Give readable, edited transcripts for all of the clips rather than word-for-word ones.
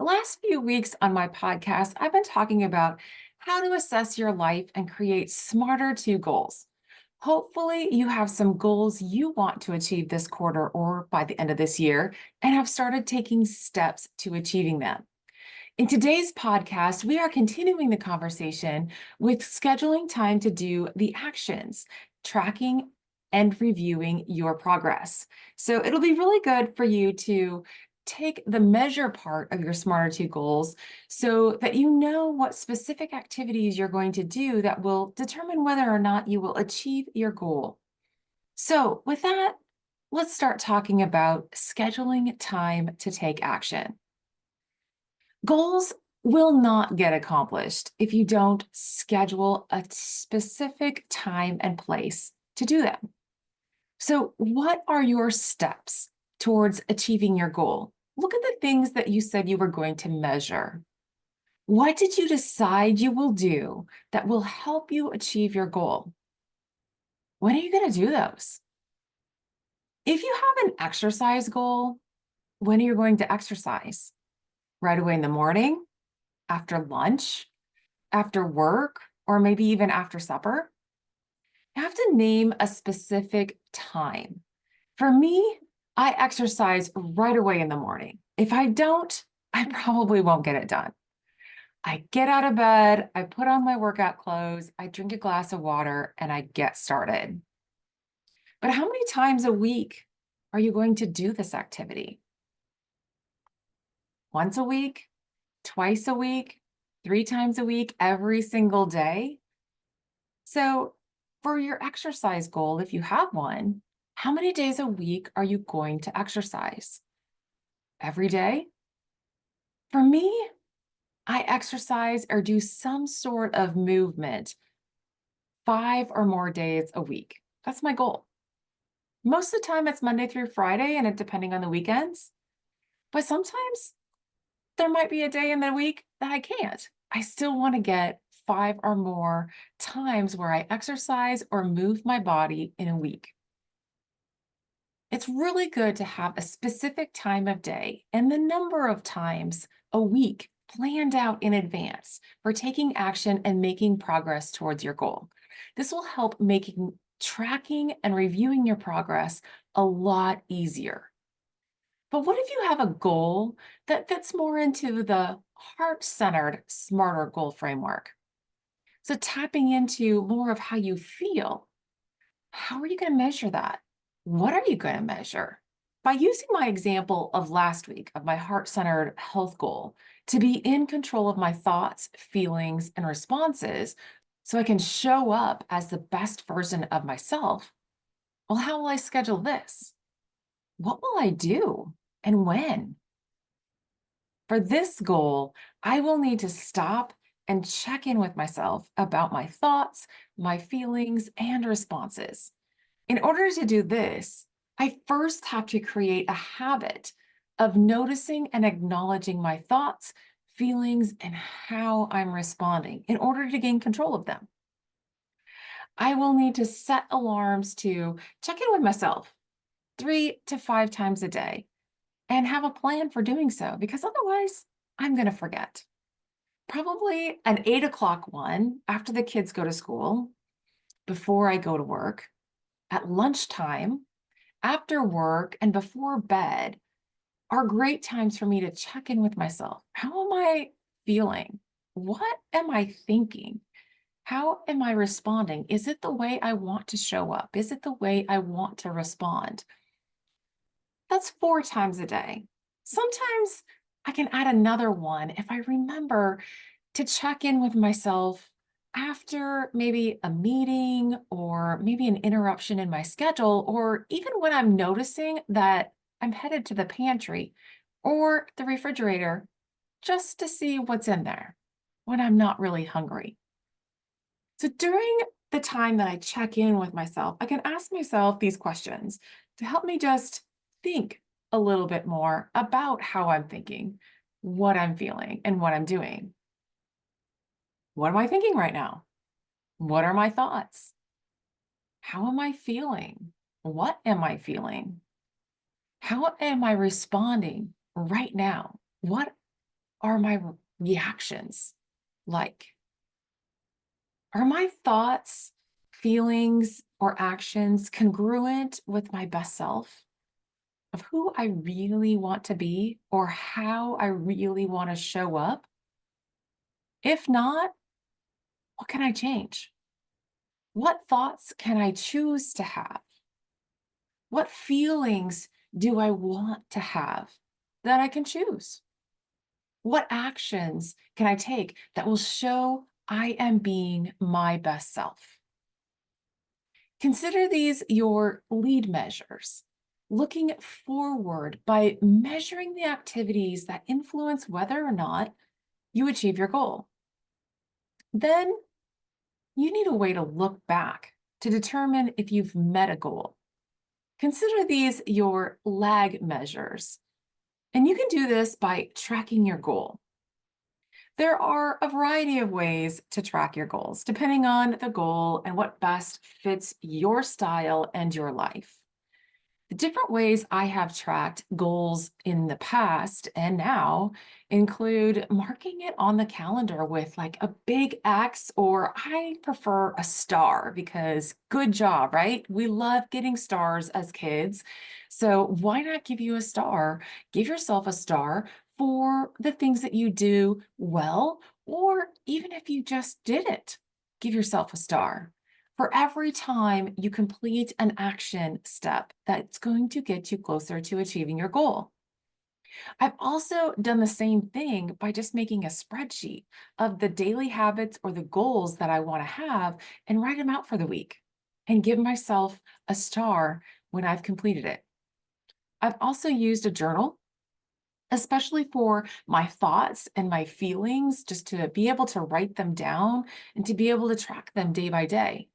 The last few weeks on my podcast, I've been talking about how to assess your life and create smarter two goals. Hopefully, you have some goals you want to achieve this quarter or by the end of this year and have started taking steps to achieving them. In today's podcast, we are continuing the conversation with scheduling time to do the actions, tracking and reviewing your progress. So it'll be really good for you to take the measure part of your Smarter 2 goals so that you know what specific activities you're going to do that will determine whether or not you will achieve your goal. So, with that, let's start talking about scheduling time to take action. Goals will not get accomplished if you don't schedule a specific time and place to do them. So, what are your steps towards achieving your goal? Look at the things that you said you were going to measure. What did you decide you will do that will help you achieve your goal? When are you going to do those? If you have an exercise goal, when are you going to exercise? Right away in the morning, after lunch, after work, or maybe even after supper? You have to name a specific time. For me, I exercise right away in the morning. If I don't, I probably won't get it done. I get out of bed, I put on my workout clothes, I drink a glass of water, and I get started. But how many times a week are you going to do this activity? Once a week? Twice a week? 3 times a week? Every single day? So, for your exercise goal, if you have one, how many days a week are you going to exercise? Every day? For me, I exercise or do some sort of movement 5 or more days a week. That's my goal. Most of the time, it's Monday through Friday, and it depending on the weekends. But sometimes there might be a day in the week that I can't. I still want to get 5 or more times where I exercise or move my body in a week. It's really good to have a specific time of day and the number of times a week planned out in advance for taking action and making progress towards your goal. This will help making tracking and reviewing your progress a lot easier. But what if you have a goal that fits more into the heart-centered, smarter goal framework? So tapping into more of how you feel. How are you going to measure that? What are you going to measure? By using my example of last week of my heart-centered health goal to be in control of my thoughts, feelings, and responses so I can show up as the best version of myself, well, how will I schedule this? What will I do and when? For this goal, I will need to stop and check in with myself about my thoughts, my feelings, and responses. In order to do this, I first have to create a habit of noticing and acknowledging my thoughts, feelings, and how I'm responding in order to gain control of them. I will need to set alarms to check in with myself 3 to 5 times a day and have a plan for doing so because otherwise I'm going to forget. Probably an 8 o'clock one after the kids go to school, before I go to work, at lunchtime, after work, and before bed are great times for me to check in with myself. How am I feeling? What am I thinking? How am I responding? Is it the way I want to show up? Is it the way I want to respond? That's 4 times a day. Sometimes I can add another one if I remember to check in with myself after maybe a meeting or maybe an interruption in my schedule, or even when I'm noticing that I'm headed to the pantry or the refrigerator just to see what's in there when I'm not really hungry. So during the time that I check in with myself, I can ask myself these questions to help me just think a little bit more about how I'm thinking, what I'm feeling, and what I'm doing. What am I thinking right now? What are my thoughts? How am I feeling? What am I feeling? How am I responding right now? What are my reactions like? Are my thoughts, feelings, or actions congruent with my best self of who I really want to be or how I really want to show up? If not, what can I change? What thoughts can I choose to have? What feelings do I want to have that I can choose? What actions can I take that will show I am being my best self? Consider these your lead measures. Looking forward by measuring the activities that influence whether or not you achieve your goal. Then you need a way to look back to determine if you've met a goal. Consider these your lag measures. And you can do this by tracking your goal. There are a variety of ways to track your goals, depending on the goal and what best fits your style and your life. The different ways I have tracked goals in the past and now include marking it on the calendar with like a big X, or I prefer a star because good job, right? We love getting stars as kids. So why not give you a star? Give yourself a star for the things that you do well, or even if you just did it, give yourself a star for every time you complete an action step that's going to get you closer to achieving your goal. I've also done the same thing by just making a spreadsheet of the daily habits or the goals that I want to have and write them out for the week and give myself a star when I've completed it. I've also used a journal, especially for my thoughts and my feelings, just to be able to write them down and to be able to track them day by day.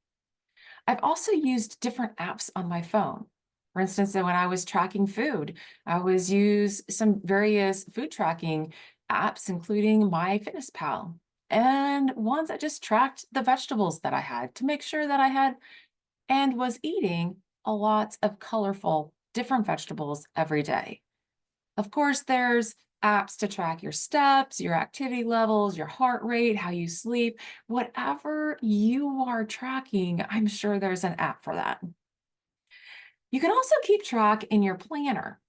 I've also used different apps on my phone. For instance, when I was tracking food, I was use some various food tracking apps, including MyFitnessPal, and ones that just tracked the vegetables that I had to make sure that I had and was eating a lot of colorful, different vegetables every day. Of course, there's apps to track your steps, your activity levels, your heart rate, how you sleep. Whatever you are tracking, I'm sure there's an app for that. You can also keep track in your planner.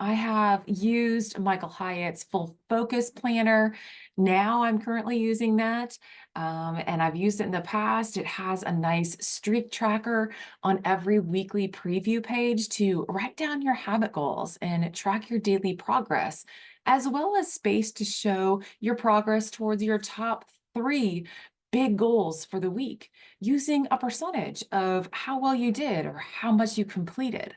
I have used Michael Hyatt's Full Focus Planner. Now I'm currently using that, and I've used it in the past. It has a nice streak tracker on every weekly preview page to write down your habit goals and track your daily progress, as well as space to show your progress towards your top three big goals for the week, using a percentage of how well you did or how much you completed.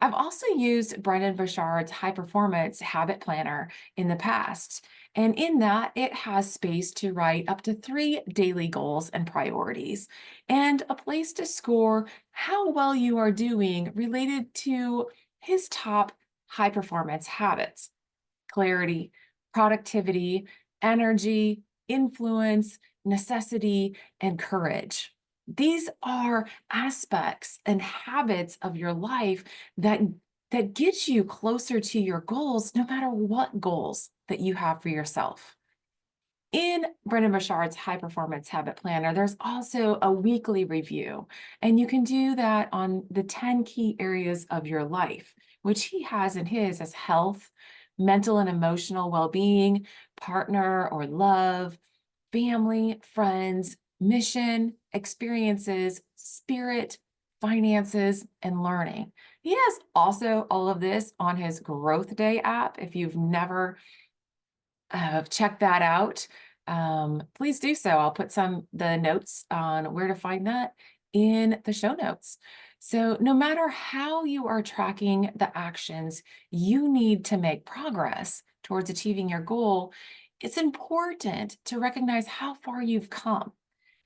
I've also used Burchard's high performance habit planner in the past. And in that, it has space to write up to 3 daily goals and priorities, and a place to score how well you are doing related to his top high performance habits: clarity, productivity, energy, influence, necessity, and courage. These are aspects and habits of your life that get you closer to your goals, no matter what goals that you have for yourself. In Brenden Burchard's High Performance Habit Planner, there's also a weekly review, and you can do that on the 10 key areas of your life, which he has in his as health, mental and emotional well-being, partner or love, family, friends, mission, experiences, spirit, finances, and learning. He has also all of this on his Growth Day app. If you've never check that out, please do so. I'll put the notes on where to find that in the show notes. So no matter how you are tracking the actions you need to make progress towards achieving your goal, it's important to recognize how far you've come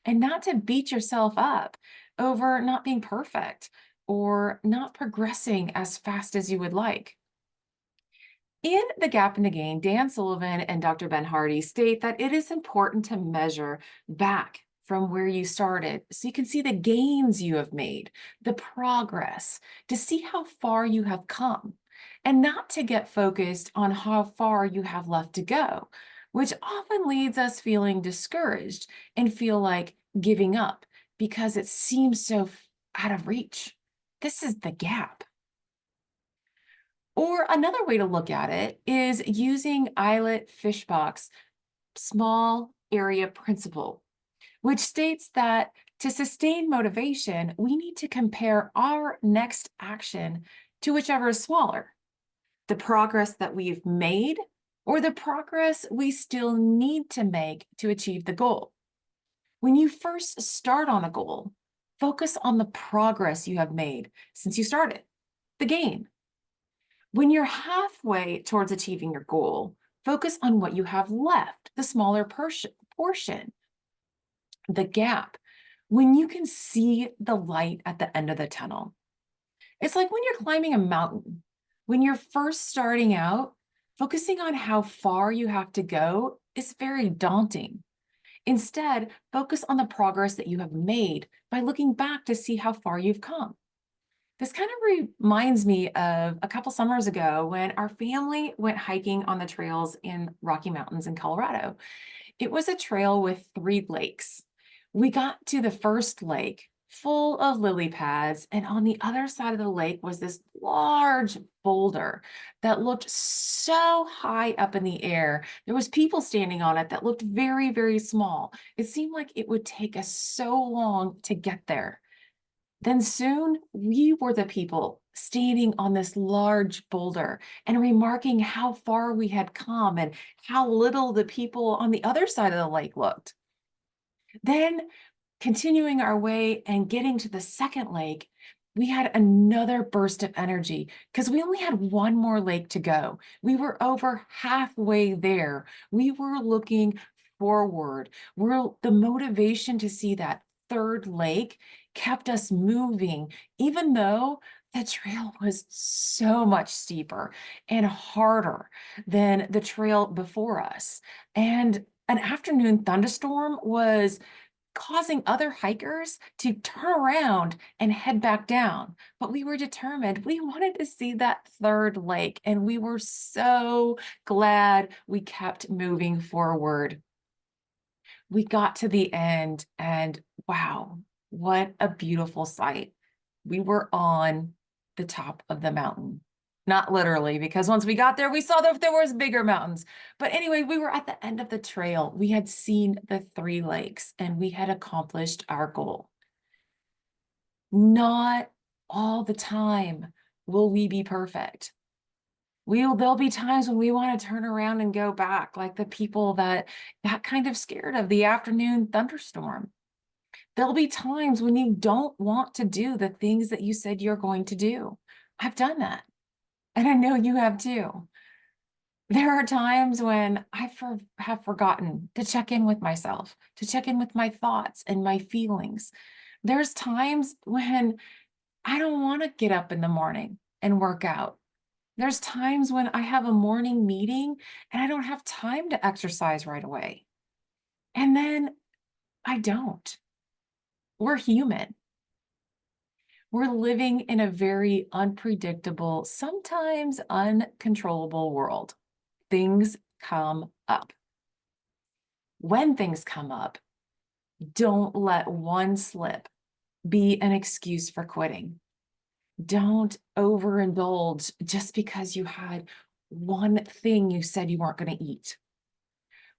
and not to beat yourself up over not being perfect or not progressing as fast as you would like. In The Gap in the Gain, Dan Sullivan and Dr. Ben Hardy state that it is important to measure back from where you started so you can see the gains you have made, the progress, to see how far you have come. and not to get focused on how far you have left to go, which often leads us feeling discouraged and feel like giving up because it seems so out of reach. This is the gap. Or another way to look at it is using Eilert Fishbach's small area principle, which states that to sustain motivation, we need to compare our next action to whichever is smaller, the progress that we've made or the progress we still need to make to achieve the goal. When you first start on a goal, focus on the progress you have made since you started, the gain. When you're halfway towards achieving your goal, focus on what you have left, the smaller portion, the gap, when you can see the light at the end of the tunnel. It's like when you're climbing a mountain. When you're first starting out, focusing on how far you have to go is very daunting. Instead, focus on the progress that you have made by looking back to see how far you've come. This kind of reminds me of a couple summers ago when our family went hiking on the trails in Rocky Mountains in Colorado. It was a trail with 3 lakes. We got to the first lake full of lily pads, and on the other side of the lake was this large boulder that looked so high up in the air. There was people standing on it that looked very, very small. It seemed like it would take us so long to get there. Then soon we were the people standing on this large boulder and remarking how far we had come and how little the people on the other side of the lake looked. Then, continuing our way and getting to the second lake, we had another burst of energy because we only had one more lake to go. We were over halfway there. We were looking forward. The motivation to see that third lake kept us moving, even though the trail was so much steeper and harder than the trail before us. And an afternoon thunderstorm was causing other hikers to turn around and head back down. But we were determined. We wanted to see that third lake, and we were so glad we kept moving forward. We got to the end, and wow, what a beautiful sight. We were on the top of the mountain. Not literally, because once we got there, we saw that there was bigger mountains. But anyway, we were at the end of the trail. We had seen the 3 lakes and we had accomplished our goal. Not all the time will we be perfect. There'll be times when we want to turn around and go back, like the people that got kind of scared of the afternoon thunderstorm. There'll be times when you don't want to do the things that you said you're going to do. I've done that. And I know you have too. There are times when I have forgotten to check in with myself, to check in with my thoughts and my feelings. There's times when I don't want to get up in the morning and work out. There's times when I have a morning meeting and I don't have time to exercise right away. And then I don't. We're human. We're living in a very unpredictable, sometimes uncontrollable world. Things come up. When things come up, don't let one slip be an excuse for quitting. Don't overindulge just because you had one thing you said you weren't going to eat,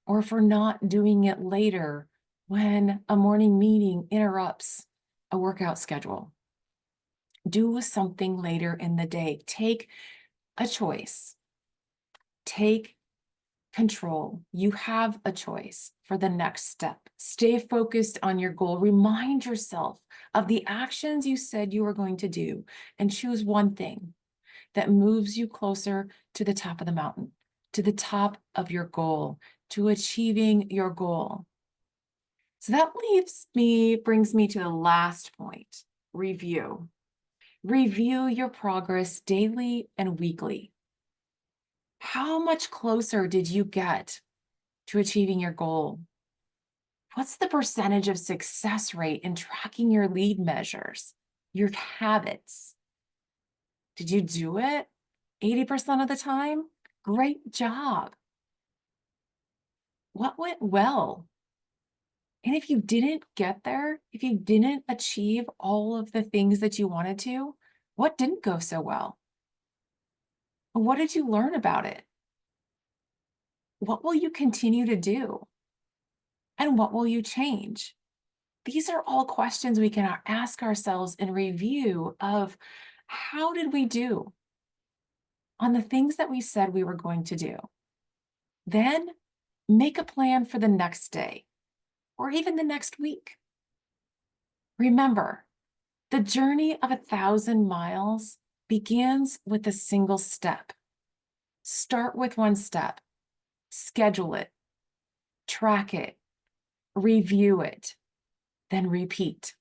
or for not doing it later when a morning meeting interrupts a workout schedule. Do something later in the day. Take a choice. Take control. You have a choice for the next step. Stay focused on your goal. Remind yourself of the actions you said you were going to do and choose one thing that moves you closer to the top of the mountain, to the top of your goal, to achieving your goal. So that brings me to the last point, review. Review your progress daily and weekly. How much closer did you get to achieving your goal? What's the percentage of success rate in tracking your lead measures, your habits? Did you do it? 80% of the time? Great job. What went well? And if you didn't get there, if you didn't achieve all of the things that you wanted to, what didn't go so well? What did you learn about it? What will you continue to do? And what will you change? These are all questions we can ask ourselves in review of how did we do on the things that we said we were going to do? Then make a plan for the next day or even the next week. Remember, the journey of 1,000 miles begins with a single step. Start with one step, schedule it, track it, review it, then repeat.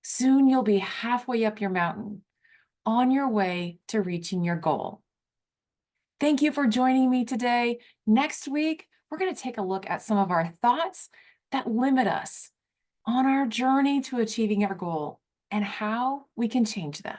Soon you'll be halfway up your mountain, on your way to reaching your goal. Thank you for joining me today. Next week, we're going to take a look at some of our thoughts that limit us on our journey to achieving our goal and how we can change them.